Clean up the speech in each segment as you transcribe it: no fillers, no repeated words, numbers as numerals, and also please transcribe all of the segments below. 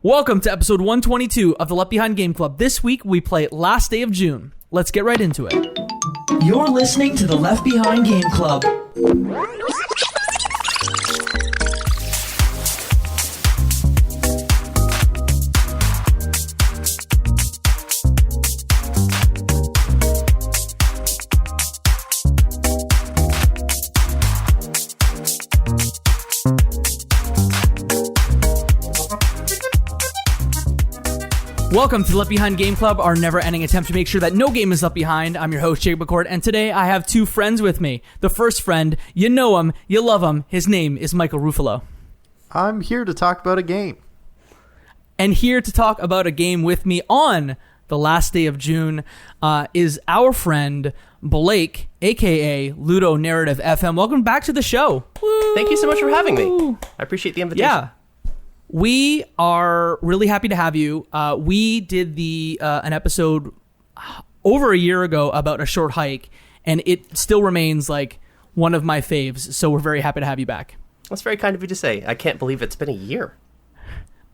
Welcome to episode 122 of the Left Behind Game Club. This week we play Last Day of June. Let's get right into it. You're listening to the Left Behind Game Club. Welcome to the Left Behind Game Club, our never-ending attempt to make sure that no game is left behind. I'm your host, Jake McCord, and today I have two friends with me. The first friend, you know him, you love him. His name is Michael Ruffalo. I'm here to talk about a game. And here to talk about a game with me on the last day of June is our friend Blake, a.k.a. Ludo Narrative FM. Welcome back to the show. Woo! Thank you so much for having me. I appreciate the invitation. Yeah. We are really happy to have you. We did an episode over a year ago about a short hike, and it still remains like one of my faves. So we're very happy to have you back. That's very kind of you to say. I can't believe it's been a year.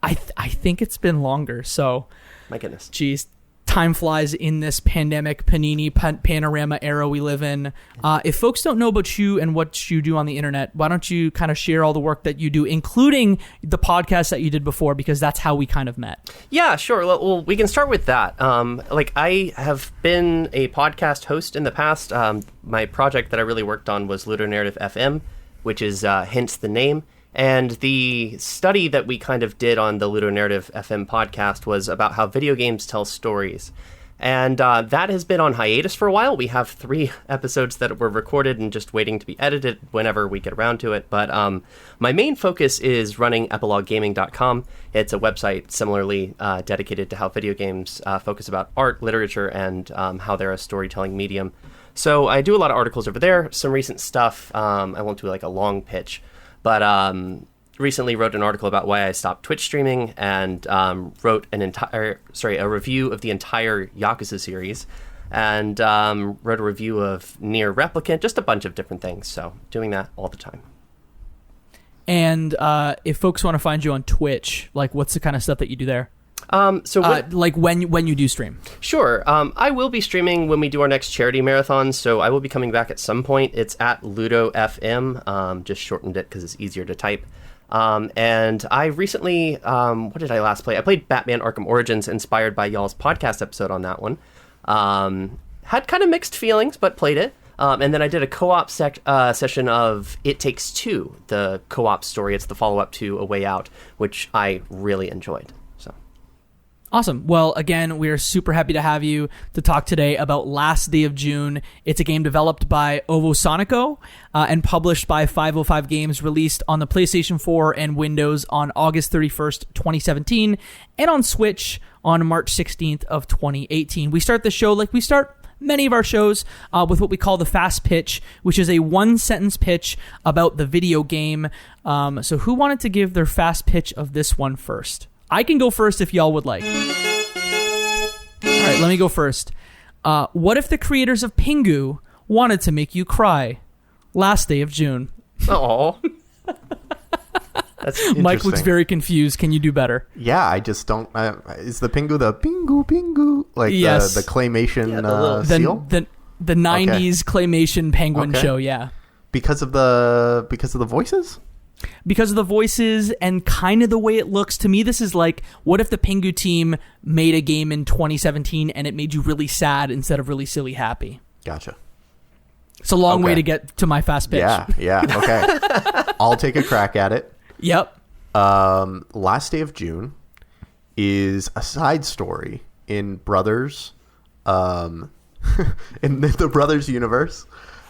I think it's been longer. So, my goodness, geez, time flies in this pandemic Panini panorama era we live in. If folks don't know about you and what you do on the internet, why don't you kind of share all the work that you do, including the podcast that you did before, because that's how we kind of met. Yeah, sure. Well, we can start with that. I have been a podcast host in the past. My project that I really worked on was Ludo Narrative FM, which is hence the name. And the study that we kind of did on the Ludo Narrative FM podcast was about how video games tell stories. And that has been on hiatus for a while. We have 3 episodes that were recorded and just waiting to be edited whenever we get around to it. But my main focus is running epiloguegaming.com. It's a website similarly dedicated to how video games focus about art, literature, and how they're a storytelling medium. So I do a lot of articles over there, some recent stuff. I won't do like a long pitch. But recently wrote an article about why I stopped Twitch streaming, and wrote a review of the entire Yakuza series, and wrote a review of Nier Replicant, just a bunch of different things. So doing that all the time. And if folks want to find you on Twitch, like what's the kind of stuff that you do there? Like when you do stream? Sure. I will be streaming when we do our next charity marathon, so I will be coming back at some point. It's at Ludo FM, just shortened it because it's easier to type. And I recently, what did I last play? I played Batman Arkham Origins, inspired by y'all's podcast episode on that one. Had kind of mixed feelings, but played it. And then I did a co-op session of It Takes Two, the co-op story. It's the follow-up to A Way Out, which I really enjoyed. Awesome. Well, again, we are super happy to have you to talk today about Last Day of June. It's a game developed by Ovosonico and published by 505 Games, released on the PlayStation 4 and Windows on August 31st, 2017, and on Switch on March 16th of 2018. We start the show like we start many of our shows with what we call the fast pitch, which is a one-sentence pitch about the video game. So who wanted to give their fast pitch of this one first? I can go first if y'all would like. All right, let me go first. What if the creators of Pingu wanted to make you cry? Last Day of June. Oh, that's Mike looks very confused. Can you do better? Yeah, I just don't. Is the Pingu the Pingu like yes. the claymation seal? The 90s claymation penguin show. Yeah. Because of the voices. Because of the voices and kind of the way it looks. To me, this is like, what if the Pingu team made a game in 2017 and it made you really sad instead of really silly happy? Gotcha. It's a long way to get to my fast pitch. Yeah, okay. I'll take a crack at it. Yep. Last Day of June is a side story in Brothers, in the Brothers universe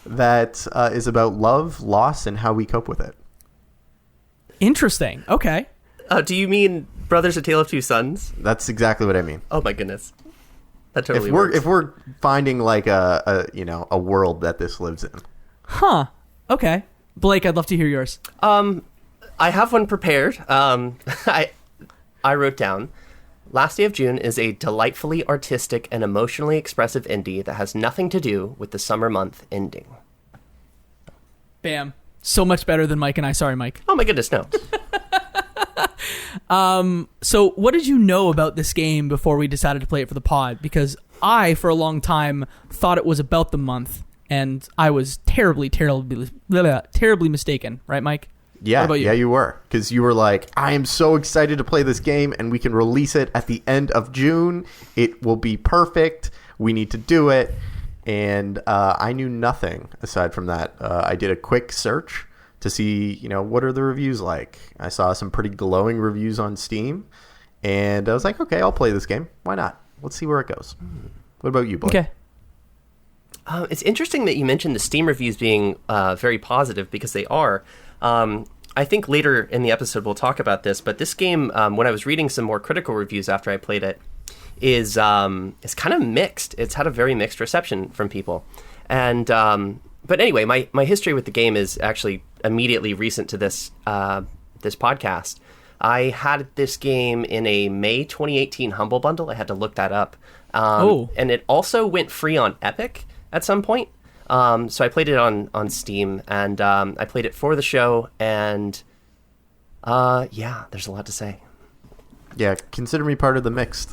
that is about love, loss, and how we cope with it. Interesting. Okay. Do you mean Brothers: A Tale of Two Sons? That's exactly what I mean. Oh my goodness, that totally works. If we're finding like a world that this lives in. Huh. Okay. Blake, I'd love to hear yours. I have one prepared. I wrote down, Last Day of June is a delightfully artistic and emotionally expressive indie that has nothing to do with the summer month ending. Bam. So much better than Mike and I. Sorry, Mike. Oh my goodness, no. So what did you know about this game before we decided to play it for the pod? Because I, for a long time, thought it was about the month, and I was terribly mistaken. Right, Mike? Yeah, what about you? Yeah, you were. Because you were like, I am so excited to play this game, and we can release it at the end of June. It will be perfect. We need to do it. And I knew nothing aside from that. I did a quick search to see, what are the reviews like. I saw some pretty glowing reviews on Steam, and I was like, okay, I'll play this game. Why not? Let's see where it goes. What about you, Blake? Okay. It's interesting that you mentioned the Steam reviews being very positive, because they are. I think later in the episode we'll talk about this, but this game, when I was reading some more critical reviews after I played it, is kind of mixed. It's had a very mixed reception from people. And but anyway, my history with the game is actually immediately recent to this this podcast. I had this game in a May 2018 Humble Bundle. I had to look that up. And it also went free on Epic at some point. So I played it on Steam, and I played it for the show, and there's a lot to say. Yeah, consider me part of the mixed.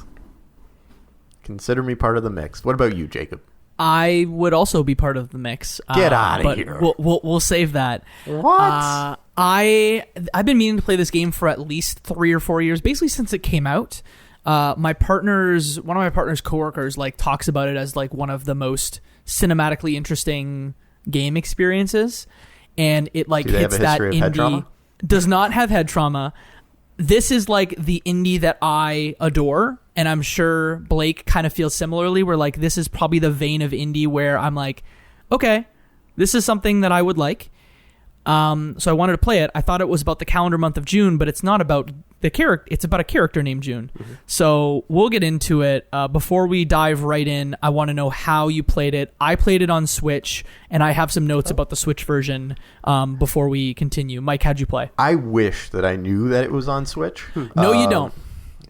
Consider me part of the mixed. What about you, Jacob? I would also be part of the mix. Get out of but here. We'll save that. What? I've been meaning to play this game for at least 3 or 4 years, basically since it came out. One of my partner's coworkers talks about it as one of the most cinematically interesting game experiences, and it hits that indie. Does not have head trauma. This is the indie that I adore, and I'm sure Blake kind of feels similarly, where this is probably the vein of indie where I'm okay, this is something that I would like. So I wanted to play it. I thought it was about the calendar month of June, but it's not about the character. It's about a character named June. Mm-hmm. So we'll get into it. Before we dive right in, I want to know how you played it. I played it on Switch, and I have some notes about the Switch version before we continue. Mike, how'd you play? I wish that I knew that it was on Switch. No, you don't.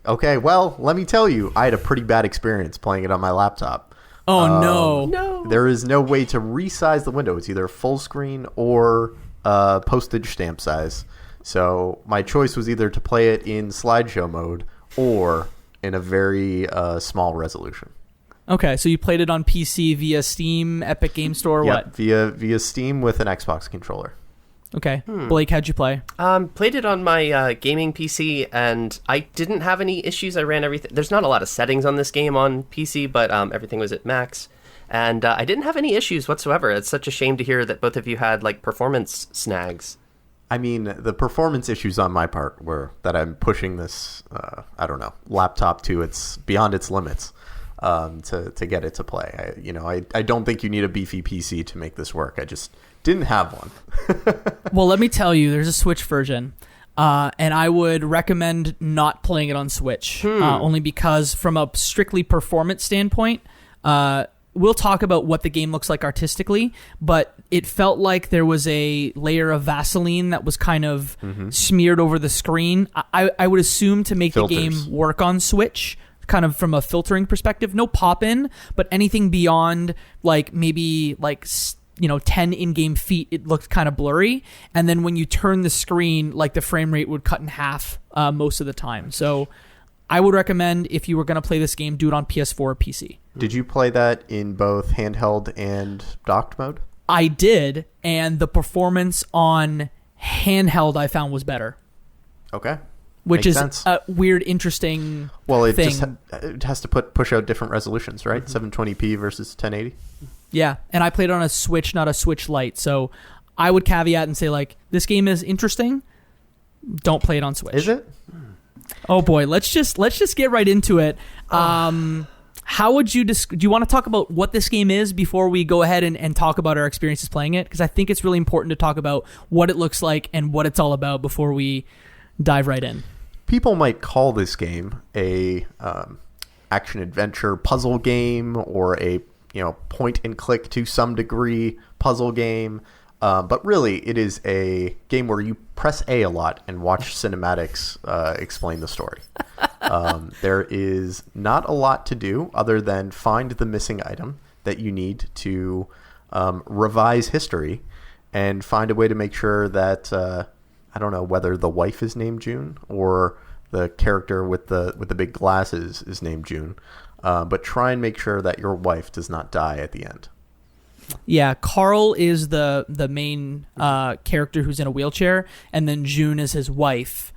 Okay, well, let me tell you, I had a pretty bad experience playing it on my laptop. Oh, no. There is no way to resize the window. It's either full screen or postage stamp size. So my choice was either to play it in slideshow mode or in a very small resolution. Okay, so you played it on PC via Steam, Epic Game Store, or yep, what? Via Steam with an Xbox controller. Okay. Blake, how'd you play? Played it on my gaming PC, and I didn't have any issues. I ran everything. There's not a lot of settings on this game on PC, but everything was at max. And I didn't have any issues whatsoever. It's such a shame to hear that both of you had performance snags. I mean, the performance issues on my part were that I'm pushing this, laptop to beyond its limits to get it to play. I don't think you need a beefy PC to make this work. I just didn't have one. Well, let me tell you, there's a Switch version. And I would recommend not playing it on Switch, only because from a strictly performance standpoint, we'll talk about what the game looks like artistically, but it felt like there was a layer of Vaseline that was kind of smeared over the screen. I would assume to make Filters. the game work on Switch, kind of from a filtering perspective, no pop-in, but anything beyond maybe 10 in-game feet, it looked kind of blurry. And then when you turn the screen, the frame rate would cut in half most of the time. So I would recommend, if you were going to play this game, do it on PS4 or PC. Did you play that in both handheld and docked mode? I did, and the performance on handheld I found was better. Okay. Which Makes is sense. a weird, interesting Well, it thing. just it has to push out different resolutions, right? 720p versus 1080. Yeah, and I played on a Switch, not a Switch Lite, so I would caveat and say, this game is interesting. Don't play it on Switch. Is it? Oh boy, let's just get right into it. How would you do you want to talk about what this game is before we go ahead and talk about our experiences playing it? Because I think it's really important to talk about what it looks like and what it's all about before we dive right in. People might call this game a action adventure puzzle game, or a point and click to some degree puzzle game. But really, it is a game where you press A lot and watch cinematics explain the story. There is not a lot to do other than find the missing item that you need to revise history and find a way to make sure that I don't know whether the wife is named June or the character with the big glasses is named June. But try and make sure that your wife does not die at the end. Yeah, Carl is the main character who's in a wheelchair, and then June is his wife.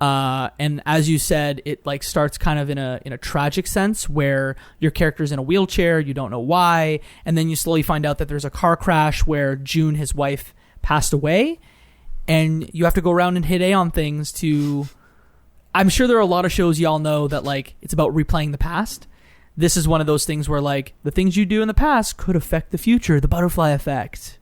And as you said, it like starts kind of in a tragic sense where your character's in a wheelchair, you don't know why, and then you slowly find out that there's a car crash where June, his wife, passed away, and you have to go around and hit A on things to... I'm sure there are a lot of shows y'all know that like it's about replaying the past. This is one of those things where like the things you do in the past could affect the future, the butterfly effect.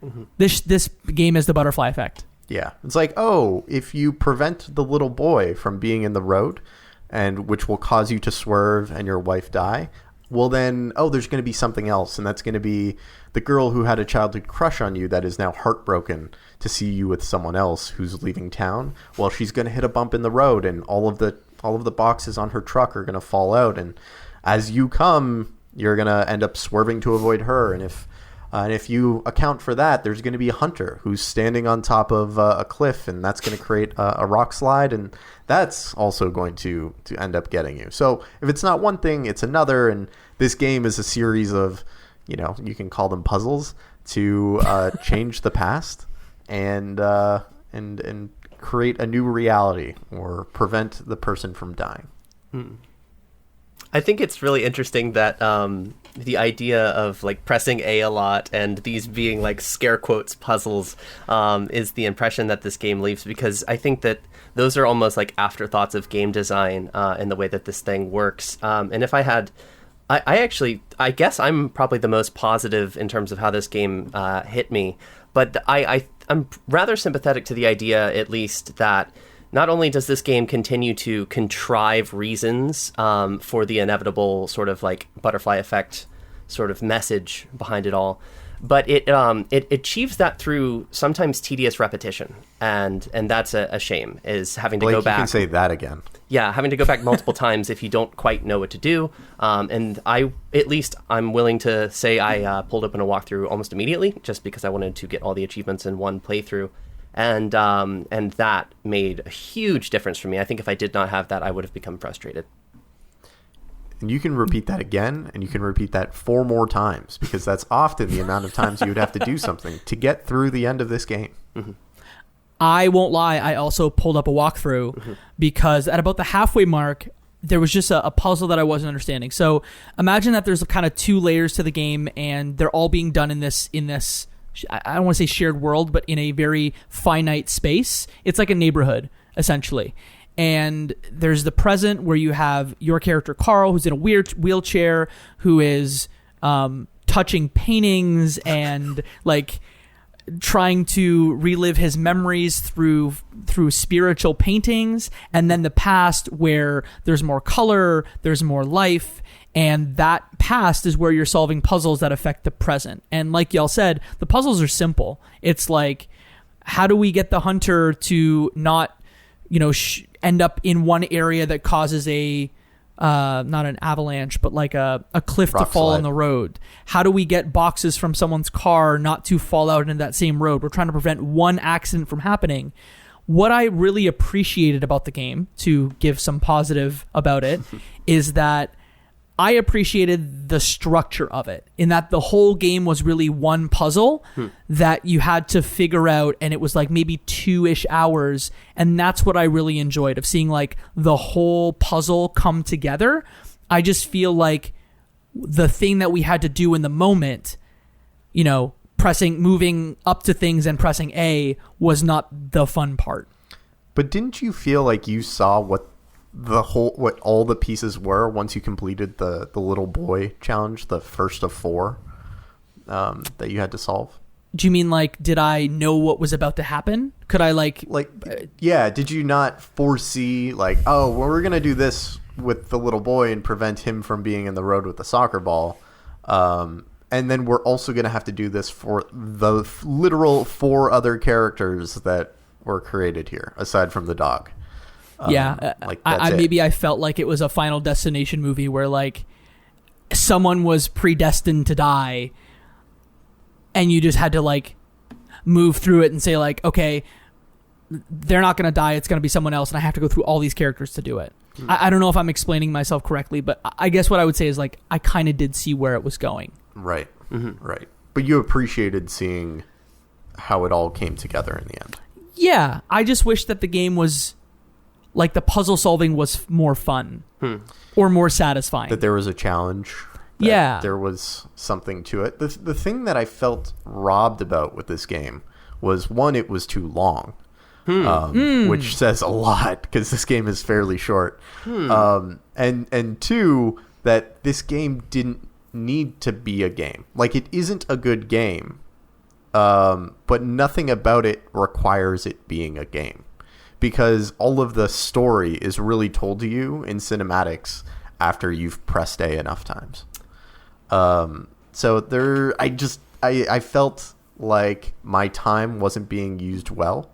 Mm-hmm. This game is the butterfly effect. Yeah. It's like, oh, if you prevent the little boy from being in the road, and which will cause you to swerve and your wife die, well then, oh, there's going to be something else, and that's going to be the girl who had a childhood crush on you that is now heartbroken to see you with someone else who's leaving town. Well, she's going to hit a bump in the road, and all of the boxes on her truck are going to fall out, and as you come, you're going to end up swerving to avoid her, and if you account for that, there's going to be a hunter who's standing on top of a cliff, and that's going to create a rock slide, and that's also going to end up getting you. So if it's not one thing, it's another, and this game is a series of, you can call them puzzles to change the past and create a new reality or prevent the person from dying. I think it's really interesting that the idea of like pressing A lot and these being like scare quotes puzzles is the impression that this game leaves, because I think that those are almost like afterthoughts of game design and the way that this thing works. And if I had, I guess I'm probably the most positive in terms of how this game hit me, but I'm rather sympathetic to the idea, at least, that not only does this game continue to contrive reasons for the inevitable sort of like butterfly effect sort of message behind it all, but it achieves that through sometimes tedious repetition, and that's a shame, is having to go back. You can say that again. Yeah, having to go back multiple times if you don't quite know what to do. And I'm willing to say I pulled open a walkthrough almost immediately just because I wanted to get all the achievements in one playthrough. And that made a huge difference for me. I think if I did not have that, I would have become frustrated. And you can repeat that again, and you can repeat that 4 more times, because that's often the amount of times you would have to do something to get through the end of this game. Mm-hmm. I won't lie, I also pulled up a walkthrough because at about the halfway mark, there was just a puzzle that I wasn't understanding. So imagine that there's kind of 2 layers to the game, and they're all being done in this I don't want to say shared world, but in a very finite space. It's like a neighborhood, essentially. And there's the present where you have your character, Carl, who's in a weird wheelchair, who is touching paintings and like trying to relive his memories through spiritual paintings. And then the past where there's more color, there's more life. And that past is where you're solving puzzles that affect the present. And like y'all said, the puzzles are simple. It's like, how do we get the hunter to not, end up in one area that causes not an avalanche, but like a cliff to fall on the road? How do we get boxes from someone's car not to fall out into that same road? We're trying to prevent one accident from happening. What I really appreciated about the game, to give some positive about it, is that I appreciated the structure of it, in that the whole game was really one puzzle that you had to figure out, and it was like maybe 2-ish hours, and that's what I really enjoyed, of seeing like the whole puzzle come together. I just feel like the thing that we had to do in the moment, moving up to things and pressing A, was not the fun part. But didn't you feel like you saw what all the pieces were once you completed the little boy challenge, the first of 4 that you had to solve? Do you mean like, did I know what was about to happen? Could I yeah, did you not foresee like, oh, well, we're gonna do this with the little boy and prevent him from being in the road with the soccer ball, and then we're also gonna have to do this for the literal 4 other characters that were created here aside from the dog? Maybe I felt like it was a Final Destination movie where like someone was predestined to die, and you just had to like move through it and say like, okay, they're not going to die. It's going to be someone else, and I have to go through all these characters to do it. I don't know if I'm explaining myself correctly, but I guess what I would say is like I kind of did see where it was going. Right. Right. But you appreciated seeing how it all came together in the end. Yeah, I just wish that the game was like the puzzle solving was more fun or more satisfying. That there was a challenge. Yeah. There was something to it. The thing that I felt robbed about with this game was, one, it was too long, which says a lot because this game is fairly short. And two, that this game didn't need to be a game. Like, it isn't a good game, but nothing about it requires it being a game, because all of the story is really told to you in cinematics after you've pressed A enough times. So there, I felt like my time wasn't being used well,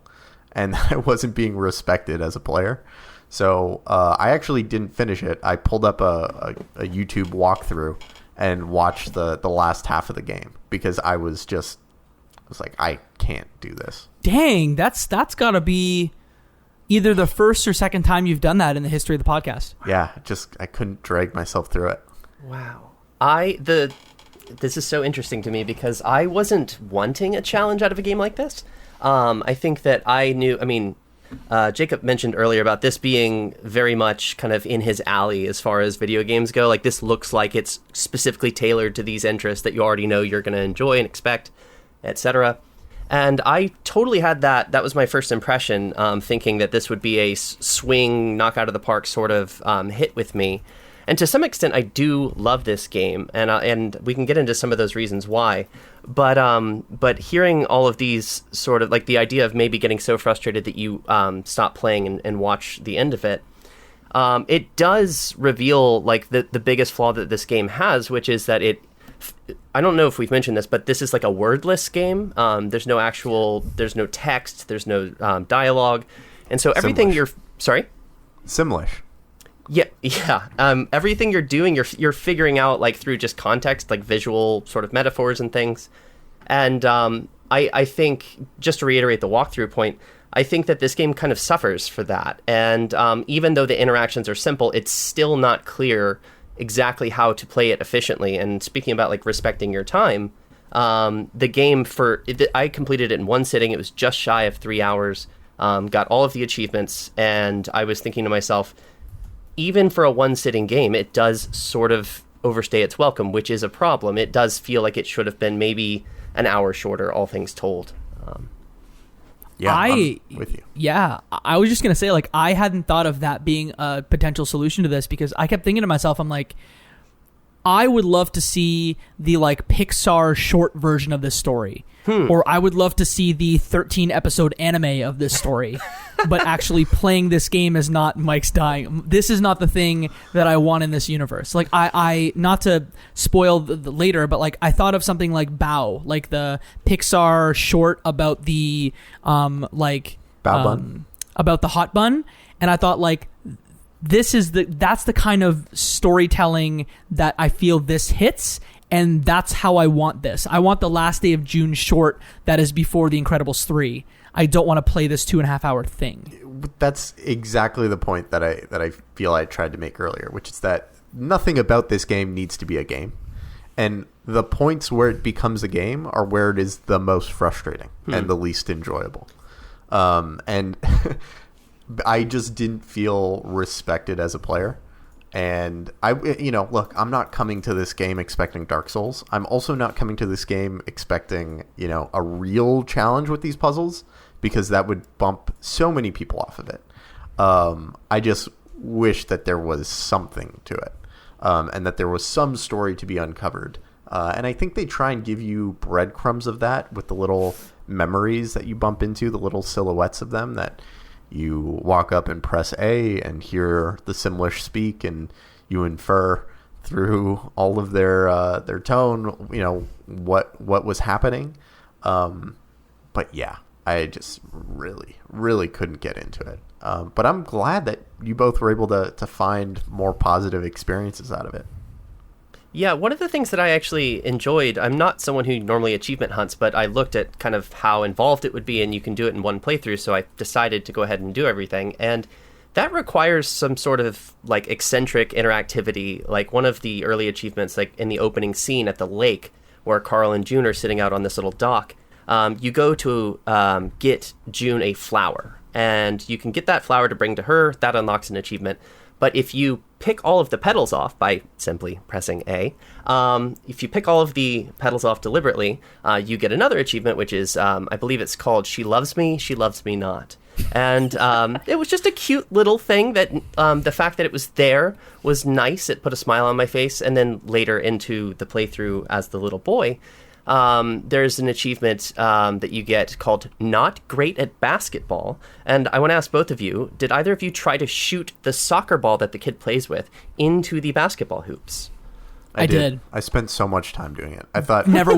and I wasn't being respected as a player. So I actually didn't finish it. I pulled up a YouTube walkthrough and watched the last half of the game because I was like, I can't do this. Dang, that's got to be either the first or second time you've done that in the history of the podcast. Yeah, I couldn't drag myself through it. Wow. This is so interesting to me because I wasn't wanting a challenge out of a game like this. I think that Jacob mentioned earlier about this being very much kind of in his alley as far as video games go. Like, this looks like it's specifically tailored to these interests that you already know you're going to enjoy and expect, etc. And I totally had that. That was my first impression, thinking that this would be a swing, knock out of the park sort of hit with me. And to some extent, I do love this game, and we can get into some of those reasons why. But hearing all of these sort of, like, the idea of maybe getting so frustrated that you stop playing and watch the end of it, it does reveal, like, the biggest flaw that this game has, which is that I don't know if we've mentioned this, but this is like a wordless game. There's no text, there's no dialogue, and so everything Simlish. Yeah. Everything you're doing, you're figuring out, like, through just context, like visual sort of metaphors and things. And I think, just to reiterate the walkthrough point, I think that this game kind of suffers for that. And even though the interactions are simple, it's still not clear exactly how to play it efficiently. And speaking about, like, respecting your time, the game I completed it in one sitting. It was just shy of 3 hours, got all of the achievements, and I was thinking to myself, even for a one-sitting game, it does sort of overstay its welcome, which is a problem. It does feel like it should have been maybe an hour shorter, all things told. I'm with you. Yeah, I was just going to say, like, I hadn't thought of that being a potential solution to this, because I kept thinking to myself, I'm like, I would love to see the, like, Pixar short version of this story. Or I would love to see the 13-episode anime of this story. But actually playing this game is not Mike's dying. This is not the thing that I want in this universe. Like, I not to spoil the later, but, like, I thought of something like Bao, like the Pixar short about the Bao bun? About the hot bun, and I thought, like, that's the kind of storytelling that I feel this hits. And that's how I want this. I want the Last Day of June short that is before The Incredibles 3. I don't want to play this 2.5 hour thing. That's exactly the point that I feel I tried to make earlier, which is that nothing about this game needs to be a game. And the points where it becomes a game are where it is the most frustrating and the least enjoyable. And I just didn't feel respected as a player. And look, I'm not coming to this game expecting Dark Souls. I'm also not coming to this game expecting, a real challenge with these puzzles, because that would bump so many people off of it. I just wish that there was something to it, and that there was some story to be uncovered. And I think they try and give you breadcrumbs of that with the little memories that you bump into, the little silhouettes of them that you walk up and press A and hear the Simlish speak, and you infer through all of their tone, what was happening. But yeah, I just really, really couldn't get into it. But I'm glad that you both were able to find more positive experiences out of it. Yeah, one of the things that I actually enjoyed, I'm not someone who normally achievement hunts, but I looked at kind of how involved it would be, and you can do it in one playthrough, so I decided to go ahead and do everything. And that requires some sort of like eccentric interactivity. Like one of the early achievements, like in the opening scene at the lake, where Carl and June are sitting out on this little dock, you go to get June a flower, and you can get that flower to bring to her. That unlocks an achievement. But if you pick all of the petals off by simply pressing A, if you pick all of the petals off deliberately, you get another achievement, which is, I believe it's called She Loves Me Not. And it was just a cute little thing that the fact that it was there was nice. It put a smile on my face. And then later into the playthrough as the little boy, there's an achievement that you get called Not Great at Basketball. And I want to ask both of you, did either of you try to shoot the soccer ball that the kid plays with into the basketball hoops? I did. I spent so much time doing it. I thought Never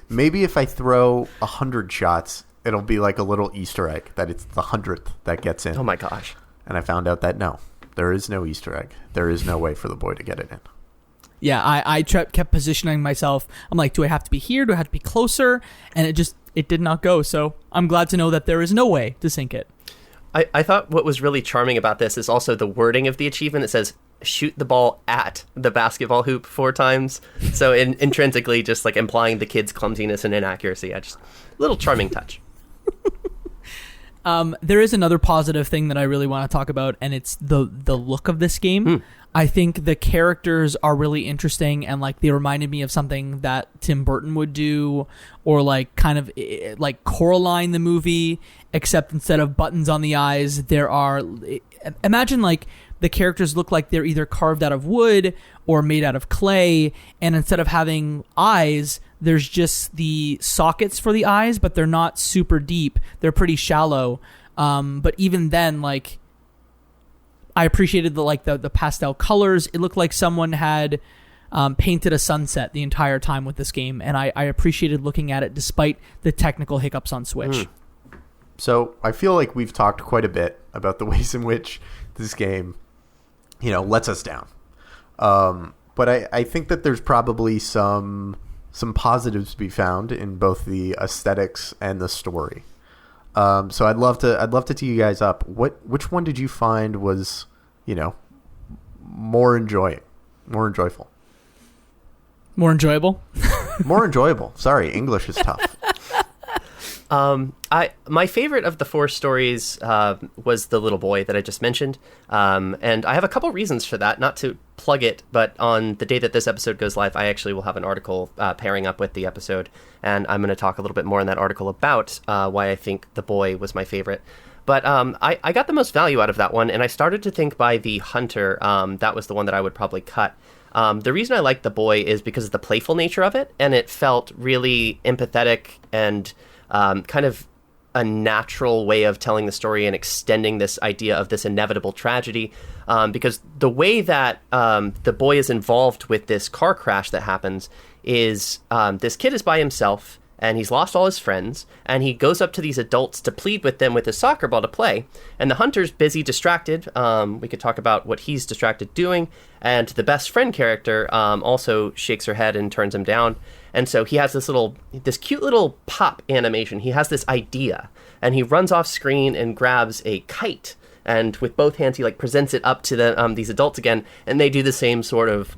maybe if I throw 100 shots, it'll be like a little Easter egg that it's the 100th that gets in. Oh my gosh. And I found out that no, there is no Easter egg. There is no way for the boy to get it in. Yeah, I kept positioning myself. I'm like, do I have to be here? Do I have to be closer? And it did not go. So I'm glad to know that there is no way to sink it. I thought what was really charming about this is also the wording of the achievement. It says, shoot the ball at the basketball hoop 4 times. So intrinsically just like implying the kid's clumsiness and inaccuracy. Just a little charming touch. There is another positive thing that I really want to talk about, and it's the look of this game. I think the characters are really interesting, and like they reminded me of something that Tim Burton would do, or like kind of like Coraline the movie, except instead of buttons on the eyes, there are. Imagine like the characters look like they're either carved out of wood or made out of clay, and instead of having eyes, there's just the sockets for the eyes, but they're not super deep. They're pretty shallow. But even then, like, I appreciated the pastel colors. It looked like someone had painted a sunset the entire time with this game, and I appreciated looking at it despite the technical hiccups on Switch. So I feel like we've talked quite a bit about the ways in which this game, lets us down. But I think that there's probably some positives to be found in both the aesthetics and the story. So I'd love to tee you guys up. Which one did you find was, more enjoyable? More enjoyable? More enjoyable. Sorry, English is tough. My favorite of the 4 stories was the little boy that I just mentioned, and I have a couple reasons for that. Not to plug it, but on the day that this episode goes live, I actually will have an article pairing up with the episode, and I'm going to talk a little bit more in that article about why I think the boy was my favorite. But I got the most value out of that one, and I started to think by the hunter, that was the one that I would probably cut. The reason I liked the boy is because of the playful nature of it, and it felt really empathetic and kind of a natural way of telling the story and extending this idea of this inevitable tragedy, because the way that the boy is involved with this car crash that happens is this kid is by himself, and he's lost all his friends, and he goes up to these adults to plead with them with his soccer ball to play, and the hunter's busy, distracted. We could talk about what he's distracted doing, and the best friend character also shakes her head and turns him down. And so he has this cute little pop animation. He has this idea, and he runs off screen and grabs a kite, and with both hands he like presents it up to these adults again, and they do the same sort of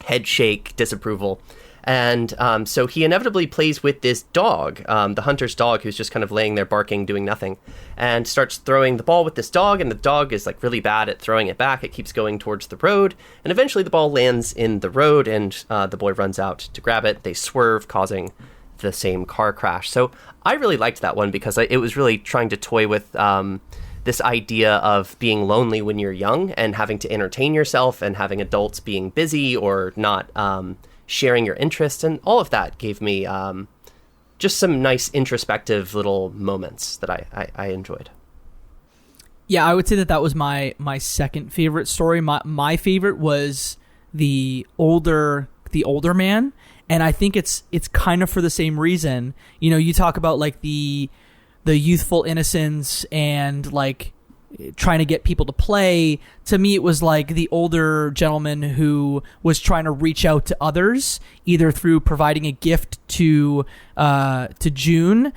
head shake disapproval. And so he inevitably plays with this dog, the hunter's dog, who's just kind of laying there barking, doing nothing, and starts throwing the ball with this dog, and the dog is like really bad at throwing it back. It keeps going towards the road, and eventually the ball lands in the road, and the boy runs out to grab it. They swerve, causing the same car crash. So I really liked that one because it was really trying to toy with this idea of being lonely when you're young and having to entertain yourself and having adults being busy or not sharing your interests, and all of that gave me just some nice introspective little moments that I enjoyed. Yeah, I would say that was my second favorite story. My favorite was the older man, and I think it's kind of for the same reason. You talk about like the youthful innocence and like trying to get people to play. To me, it was like the older gentleman who was trying to reach out to others, either through providing a gift to June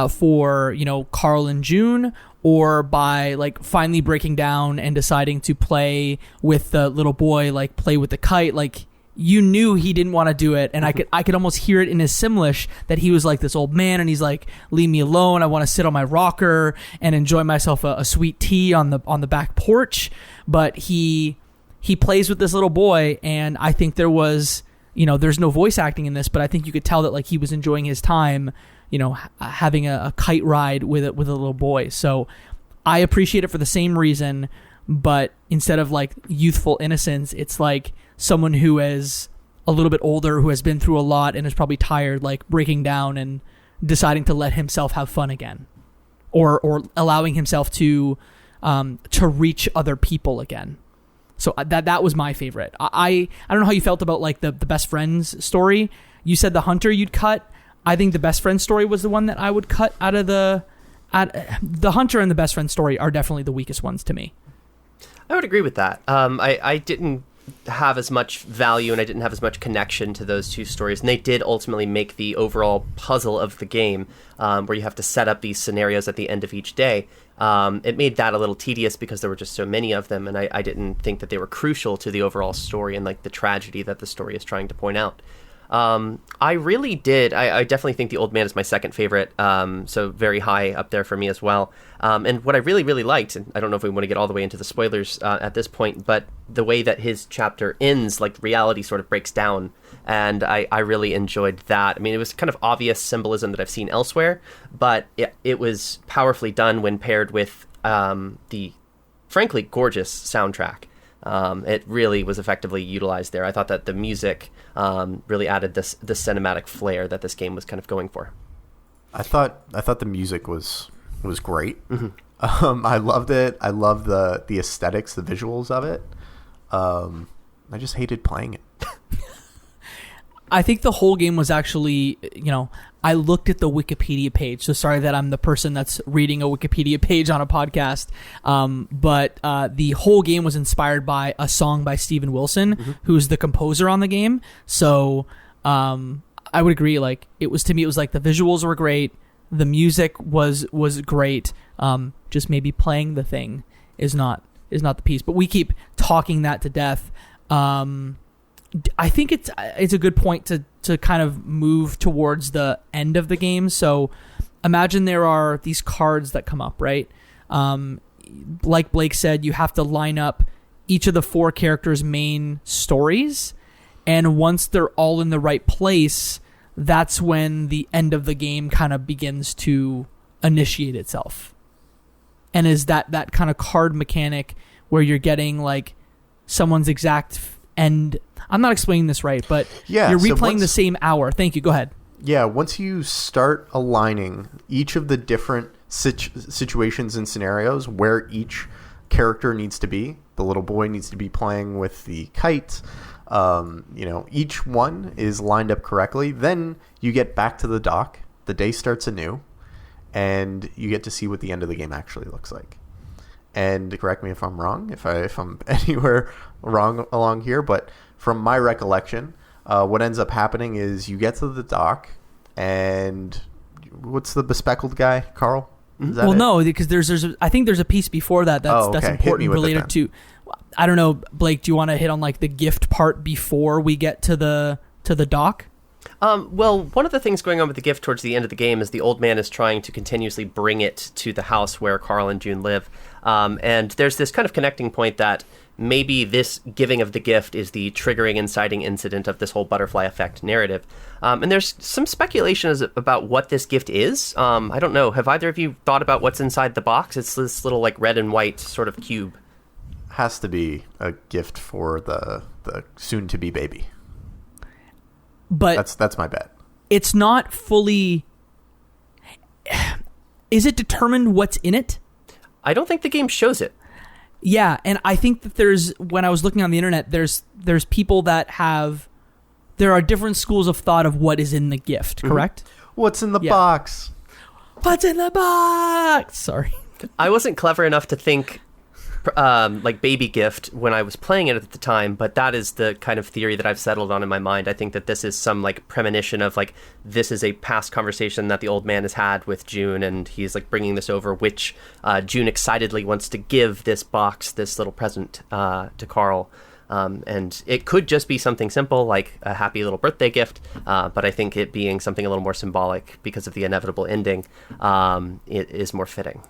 for, you know, Carl and June, or by like finally breaking down and deciding to play with the little boy, like play with the kite. Like, you knew he didn't want to do it, and I could almost hear it in his Simlish that he was like this old man, and he's like, leave me alone, I want to sit on my rocker and enjoy myself a sweet tea on the back porch. But he plays with this little boy, and I think there was, you know, there's no voice acting in this, but I think you could tell that like he was enjoying his time, you know, having a kite ride with a little boy. So I appreciate it for the same reason, but instead of like youthful innocence, it's like someone who is a little bit older, who has been through a lot and is probably tired, like breaking down and deciding to let himself have fun again, or allowing himself to reach other people again. So that was my favorite. I don't know how you felt about like the best friends story. You said the hunter you'd cut. I think the best friend story was the one that I would cut out of the hunter and the best friend story are definitely the weakest ones to me. I would agree with that. I didn't have as much value and I didn't have as much connection to those two stories, and they did ultimately make the overall puzzle of the game, where you have to set up these scenarios at the end of each day. It made that a little tedious because there were just so many of them, and I didn't think that they were crucial to the overall story and like the tragedy that the story is trying to point out. I really did. I definitely think The Old Man is my second favorite, so very high up there for me as well. And what I really, really liked, and I don't know if we want to get all the way into the spoilers at this point, but the way that his chapter ends, like reality sort of breaks down, and I really enjoyed that. I mean, it was kind of obvious symbolism that I've seen elsewhere, but it was powerfully done when paired with the frankly gorgeous soundtrack. It really was effectively utilized there. I thought that the music really added this cinematic flair that this game was kind of going for. I thought the music was great. Mm-hmm. I loved it. I loved the aesthetics, the visuals of it. I just hated playing it. I think the whole game was actually, you know, I looked at the Wikipedia page. So sorry that I'm the person that's reading a Wikipedia page on a podcast. But the whole game was inspired by a song by Steven Wilson, mm-hmm. who's the composer on the game. So I would agree. Like, it was, to me, it was like the visuals were great. The music was great. Just maybe playing the thing is not the piece. But we keep talking that to death. I think it's a good point to kind of move towards the end of the game. So imagine there are these cards that come up, right? Like Blake said, you have to line up each of the four characters' main stories. And once they're all in the right place, that's when the end of the game kind of begins to initiate itself. And is that kind of card mechanic where you're getting like someone's exact end. I'm not explaining this right, but you're replaying the same hour. Thank you. Go ahead. Yeah, once you start aligning each of the different situations and scenarios where each character needs to be, the little boy needs to be playing with the kite, each one is lined up correctly, then you get back to the dock, the day starts anew, and you get to see what the end of the game actually looks like. And correct me if I'm wrong, if I'm anywhere wrong along here, but from my recollection, what ends up happening is you get to the dock, and what's the bespectacled guy, Carl? Well, no, because I think there's a piece before that that's important related to. I don't know, Blake. Do you want to hit on like the gift part before we get to the dock? Well, one of the things going on with the gift towards the end of the game is the old man is trying to continuously bring it to the house where Carl and June live. And there's this kind of connecting point that maybe this giving of the gift is the triggering, inciting incident of this whole butterfly effect narrative. And there's some speculation about what this gift is. I don't know. Have either of you thought about what's inside the box? It's this little like red and white sort of cube. Has to be a gift for the soon-to-be baby. But that's my bet. It's not fully. Is it determined what's in it? I don't think the game shows it. Yeah, and I think that when I was looking on the internet, there's people that there are different schools of thought of what is in the gift, correct? What's in the box? What's in the box? Sorry. I wasn't clever enough to think like baby gift when I was playing it at the time, but that is the kind of theory that I've settled on in my mind. I think that this is some like premonition of like, this is a past conversation that the old man has had with June, and he's like bringing this over, which June excitedly wants to give this box, this little present to Carl. And it could just be something simple like a happy little birthday gift, but I think it being something a little more symbolic because of the inevitable ending, it is more fitting.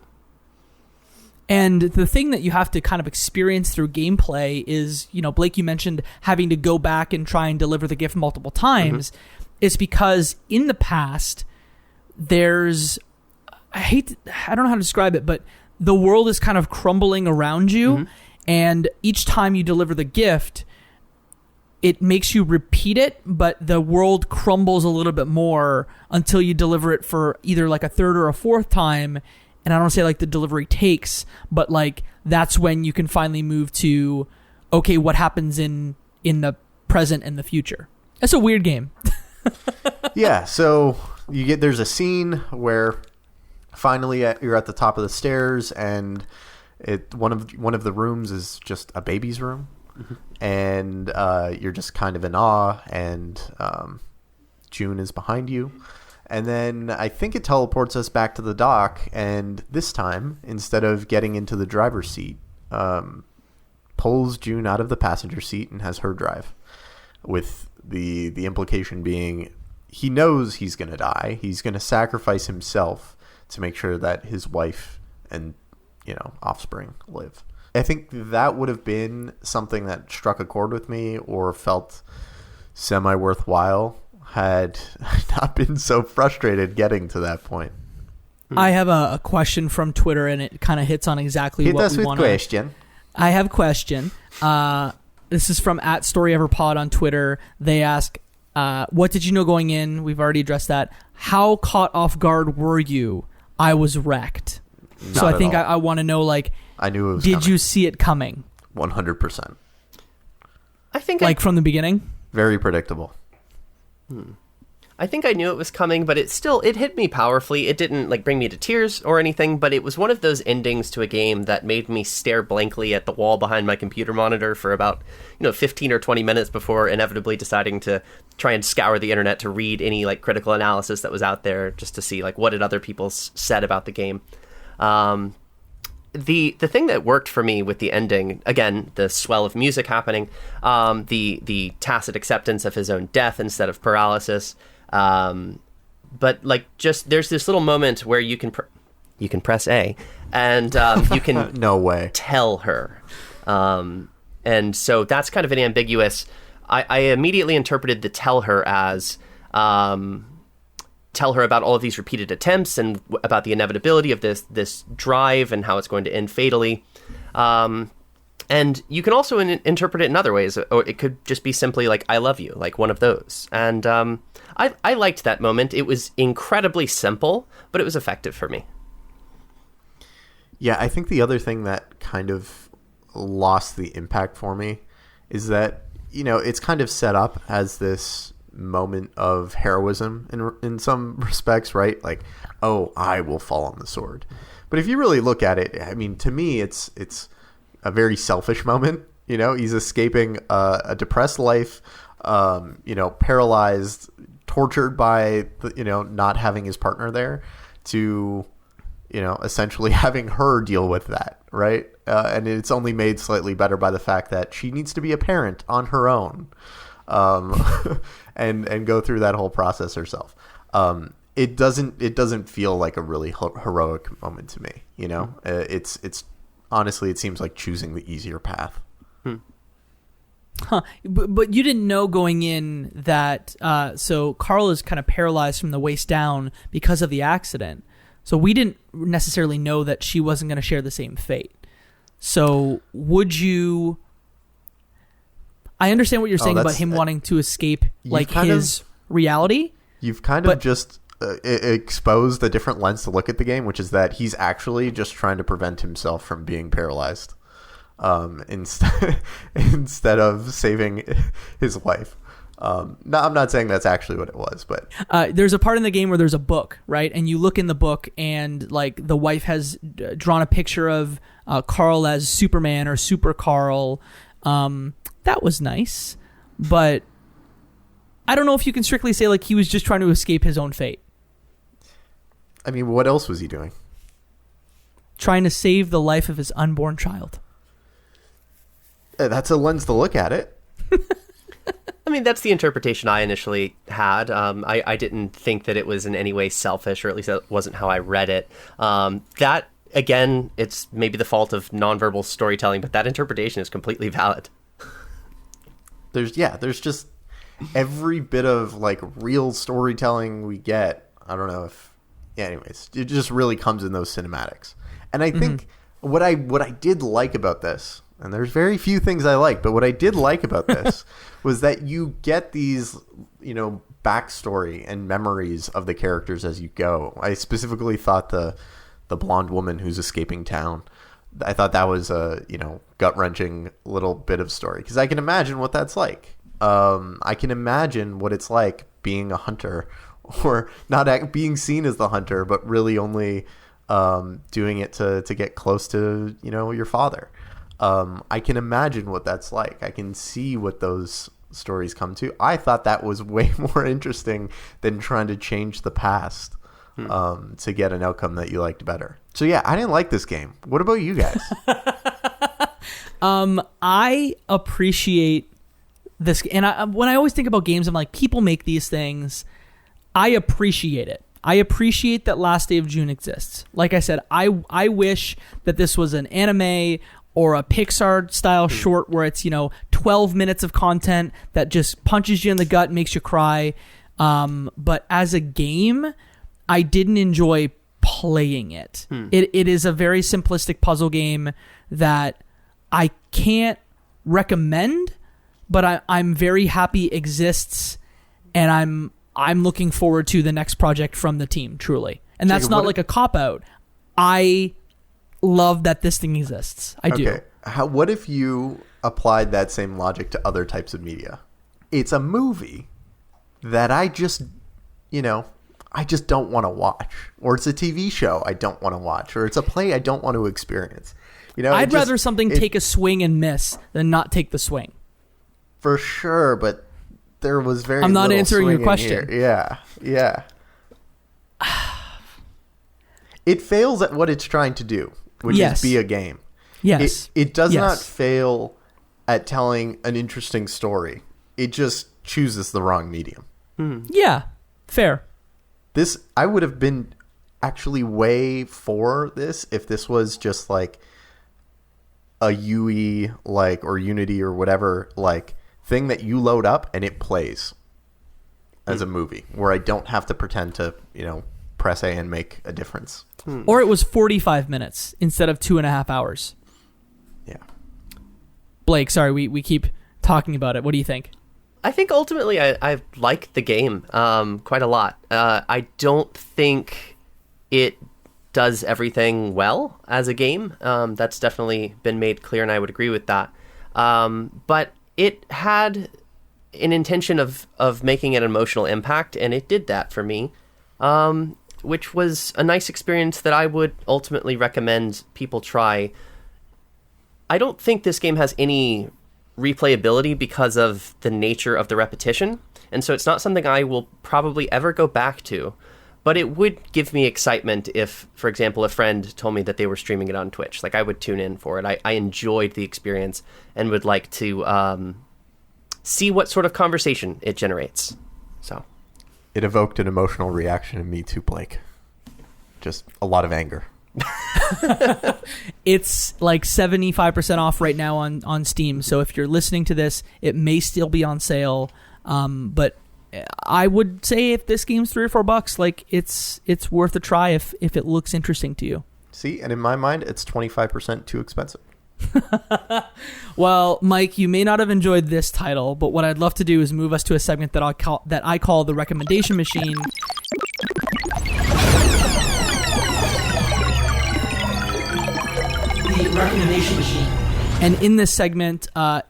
And the thing that you have to kind of experience through gameplay is, Blake, you mentioned having to go back and try and deliver the gift multiple times. It's because in the past, I don't know how to describe it, but the world is kind of crumbling around you. And each time you deliver the gift, it makes you repeat it, but the world crumbles a little bit more until you deliver it for either like a third or a fourth time. And I don't say like the delivery takes, but like that's when you can finally move to, okay, what happens in the present and the future. It's a weird game. Yeah, so there's a scene where finally you're at the top of the stairs, and one of the rooms is just a baby's room, and you're just kind of in awe, and June is behind you. And then I think it teleports us back to the dock, and this time, instead of getting into the driver's seat, pulls June out of the passenger seat and has her drive, with the implication being he knows he's going to die. He's going to sacrifice himself to make sure that his wife and offspring live. I think that would have been something that struck a chord with me or felt semi-worthwhile had I not been so frustrated getting to that point. I have a question from Twitter, and it kind of hits on exactly Hit what us we with want. Question. I have question. This is from @StoryEverPod on Twitter. They ask, what did you know going in? We've already addressed that. How caught off guard were you? I was wrecked. So I think I want to know, like, I knew it was did coming. You see it coming? 100%. I think from the beginning? Very predictable. I think I knew it was coming, but it hit me powerfully. It didn't like bring me to tears or anything, but it was one of those endings to a game that made me stare blankly at the wall behind my computer monitor for about 15 or 20 minutes before inevitably deciding to try and scour the internet to read any like critical analysis that was out there, just to see like what did other people said about the game. The thing that worked for me with the ending, again, the swell of music happening, the tacit acceptance of his own death instead of paralysis, but like just there's this little moment where you can press A, and you can no way tell her, and so that's kind of an ambiguous. I immediately interpreted the tell her as tell her about all of these repeated attempts and about the inevitability of this drive and how it's going to end fatally. And you can also interpret it in other ways, or it could just be simply like, I love you, like one of those. And I liked that moment. It was incredibly simple, but it was effective for me. Yeah, I think the other thing that kind of lost the impact for me is that, it's kind of set up as this moment of heroism in some respects, right? Like, oh, I will fall on the sword. But if you really look at it, I mean, to me, it's a very selfish moment. He's escaping a depressed life, paralyzed, tortured by not having his partner there, to essentially having her deal with that, right? And it's only made slightly better by the fact that she needs to be a parent on her own. And go through that whole process herself. It doesn't feel like a really heroic moment to me. It's honestly, it seems like choosing the easier path. Huh. But you didn't know going in that. So Carl is kind of paralyzed from the waist down because of the accident. So we didn't necessarily know that she wasn't going to share the same fate. So would you? I understand what you're saying about him wanting to escape like his reality. You've kind of just exposed a different lens to look at the game, which is that he's actually just trying to prevent himself from being paralyzed, instead of saving his wife. No, I'm not saying that's actually what it was, but there's a part in the game where there's a book, right? And you look in the book, and like the wife has drawn a picture of Carl as Superman or Super Carl. That was nice, but I don't know if you can strictly say like he was just trying to escape his own fate. I mean, what else was he doing? Trying to save the life of his unborn child. That's a lens to look at it. I mean, that's the interpretation I initially had. I didn't think that it was in any way selfish, or at least that wasn't how I read it. That, again, it's maybe the fault of nonverbal storytelling, but that interpretation is completely valid. There's just every bit of like real storytelling we get. I don't know if, yeah, anyways, it just really comes in those cinematics. And I think what I did like about this, and there's very few things I like, but what I did like about this was that you get these, backstory and memories of the characters as you go. I specifically thought the blonde woman who's escaping town, I thought that was a, gut-wrenching little bit of story, because I can imagine what that's like. I can imagine what it's like being a hunter, or not being seen as the hunter, but really only doing it to get close to, your father. I can imagine what that's like. I can see what those stories come to. I thought that was way more interesting than trying to change the past to get an outcome that you liked better. So yeah, I didn't like this game. What about you guys? I appreciate this, and when I always think about games, I'm like, people make these things. I appreciate it. I appreciate that Last Day of June exists. Like I said, I wish that this was an anime or a Pixar style short where it's 12 minutes of content that just punches you in the gut and makes you cry. But as a game, I didn't enjoy playing it. It is a very simplistic puzzle game that I can't recommend, but I'm very happy exists, and I'm looking forward to the next project from the team, truly. And that's not like a cop-out. I love that this thing exists. I do. What if you applied that same logic to other types of media? It's a movie that I just don't want to watch. Or it's a TV show I don't want to watch. Or it's a play I don't want to experience. I'd rather something take a swing and miss than not take the swing. For sure, but there was very I'm not little answering your swing in question. here. Yeah. It fails at what it's trying to do, which is be a game. Yes. It does not fail at telling an interesting story. It just chooses the wrong medium. Yeah, fair. I would have been actually way for this if this was just like a UE or Unity or whatever thing that you load up and it plays as a movie, where I don't have to pretend to press A and make a difference. Or it was 45 minutes instead of 2.5 hours. Yeah. Blake, sorry, we keep talking about it. What do you think? I think ultimately I like the game quite a lot. I don't think it does everything well as a game. That's definitely been made clear, and I would agree with that. But it had an intention of making an emotional impact, and it did that for me, which was a nice experience that I would ultimately recommend people try. I don't think this game has any replayability because of the nature of the repetition, and so it's not something I will probably ever go back to. But it would give me excitement if, for example, a friend told me that they were streaming it on Twitch. I would tune in for it. I enjoyed the experience and would like to see what sort of conversation it generates. So, it evoked an emotional reaction in me too, Blake. Just a lot of anger. It's like 75% off right now on Steam. So if you're listening to this, it may still be on sale. But I would say if this game's $3 or $4, it's worth a try if it looks interesting to you. See, and in my mind, it's 25% too expensive. Well, Mike, you may not have enjoyed this title, but what I'd love to do is move us to a segment that I call the recommendation machine. The recommendation machine. And in this segment,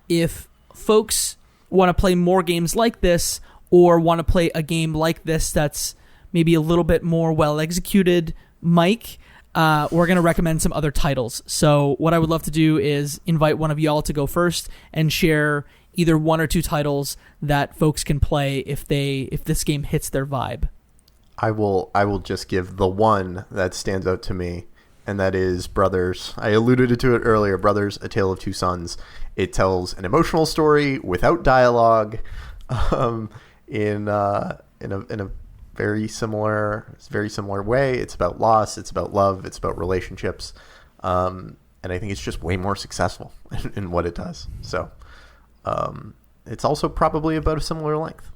if folks want to play more games like this, or want to play a game like this that's maybe a little bit more well executed, Mike, we're going to recommend some other titles. So what I would love to do is invite one of y'all to go first and share either one or two titles that folks can play if this game hits their vibe. I will just give the one that stands out to me, and that is Brothers. I alluded to it earlier. Brothers: A Tale of Two Sons. It tells an emotional story without dialogue, in a very similar way. It's about loss. It's about love. It's about relationships, and I think it's just way more successful in what it does. So, it's also probably about a similar length.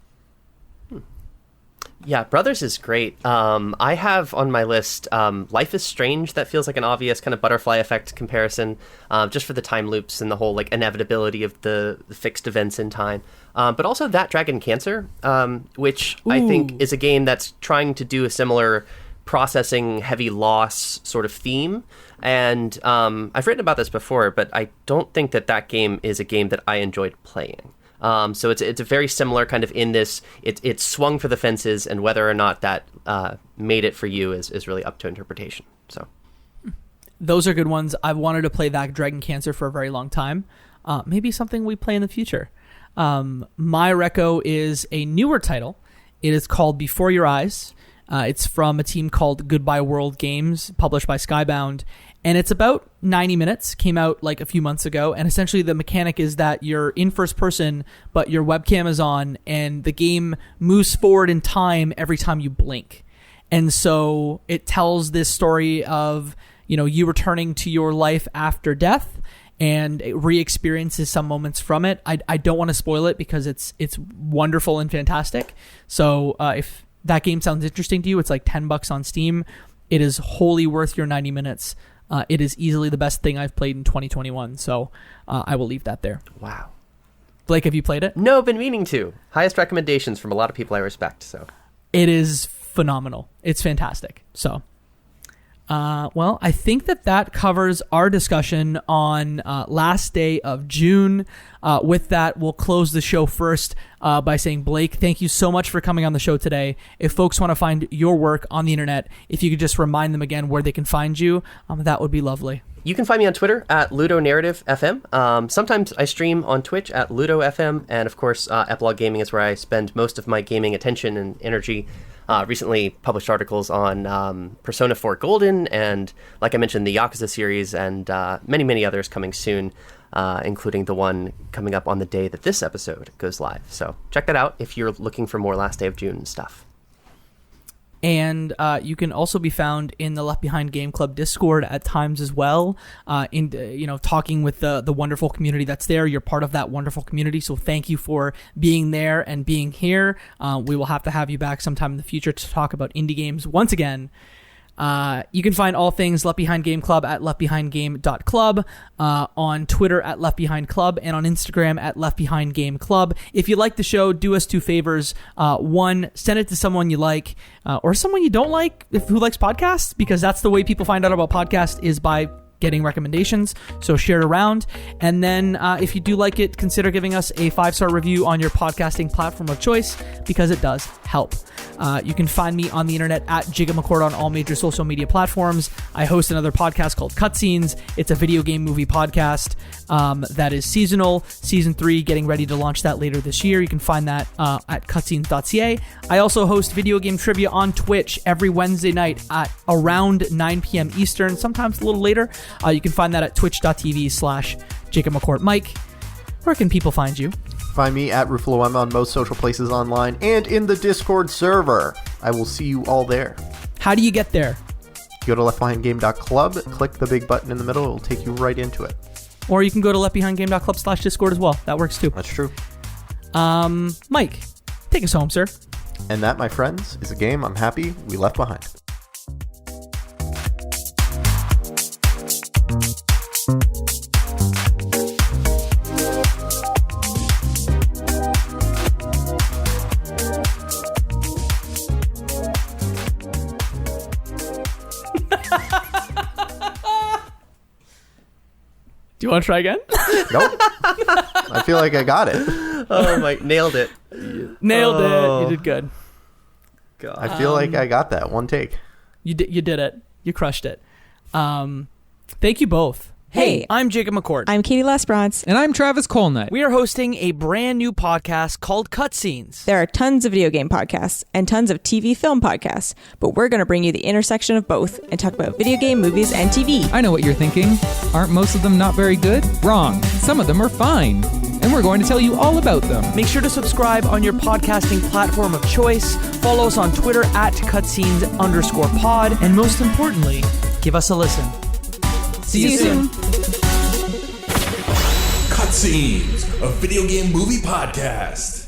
Yeah, Brothers is great. I have on my list Life is Strange. That feels like an obvious kind of butterfly effect comparison, just for the time loops and the whole like inevitability of the fixed events in time. But also That Dragon Cancer, which I think is a game that's trying to do a similar processing heavy loss sort of theme. And I've written about this before, but I don't think that game is a game that I enjoyed playing. So it's a very similar kind of in this, it swung for the fences, and whether or not that made it for you is really up to interpretation. So those are good ones. I've wanted to play That Dragon Cancer for a very long time. Maybe something we play in the future. My reco is a newer title. It is called Before Your Eyes. It's from a team called Goodbye World Games, published by Skybound. And it's about 90 minutes, came out like a few months ago. And essentially the mechanic is that you're in first person, but your webcam is on, and the game moves forward in time every time you blink. And so it tells this story of, you returning to your life after death, and it re-experiences some moments from it. I don't want to spoil it because it's wonderful and fantastic. So if that game sounds interesting to you, it's like $10 on Steam. It is wholly worth your 90 minutes. It is easily the best thing I've played in 2021, so I will leave that there. Wow. Blake, have you played it? No, been meaning to. Highest recommendations from a lot of people I respect. So it is phenomenal. It's fantastic. So, well, I think that covers our discussion on last day of June. With that, we'll close the show first by saying, Blake, thank you so much for coming on the show today. If folks want to find your work on the internet, if you could just remind them again where they can find you, that would be lovely. You can find me on Twitter at LudoNarrativeFM. Sometimes I stream on Twitch at LudoFM, and of course, Epilogue Gaming is where I spend most of my gaming attention and energy. Recently published articles on Persona 4 Golden, and like I mentioned, the Yakuza series, and many, many others coming soon, including the one coming up on the day that this episode goes live. So check that out if you're looking for more Last Day of June stuff. And you can also be found in the Left Behind Game Club Discord at times as well, talking with the wonderful community that's there. You're part of that wonderful community, so thank you for being there and being here. We will have to have you back sometime in the future to talk about indie games once again. You can find all things Left Behind Game Club at leftbehindgame.club, on Twitter at Left Behind Club, and on Instagram at Left Behind Game Club. If you like the show, do us two favors. One, send it to someone you like, or someone you don't like who likes podcasts, because that's the way people find out about podcasts, is by getting recommendations. So share it around. And then if you do like it, consider giving us a 5-star review on your podcasting platform of choice, because it does help. You can find me on the internet at JigaMcCord on all major social media platforms. I host another podcast called Cutscenes. It's a video game movie podcast that is seasonal. Season 3, getting ready to launch that later this year. You can find that at cutscenes.ca. I also host video game trivia on Twitch every Wednesday night at around 9 p.m. Eastern, sometimes a little later. You can find that at twitch.tv/JacobMcCourt. Mike, where can people find you? Find me at RuffaloM on most social places online and in the Discord server. I will see you all there. How do you get there? Go to leftbehindgame.club, click the big button in the middle, it will take you right into it. Or you can go to leftbehindgame.club/Discord as well. That works too. That's true. Mike, take us home, sir. And that, my friends, is a game I'm happy we left behind. Do you want to try again? Nope. I feel like I got it. Oh my, nailed it. Nailed it. You did good. God. I feel like I got that one take. You did it. You crushed it. Thank you both. Hey. I'm Jacob McCord. I'm Katie Lesbrance. And I'm Travis Colnut. We are hosting a brand new podcast called Cutscenes. There are tons of video game podcasts and tons of TV film podcasts, but we're going to bring you the intersection of both and talk about video game, movies, and TV. I know what you're thinking. Aren't most of them not very good? Wrong. Some of them are fine. And we're going to tell you all about them. Make sure to subscribe on your podcasting platform of choice. Follow us on Twitter at cutscenes_pod. And most importantly, give us a listen. See you soon. Cutscenes, a video game movie podcast.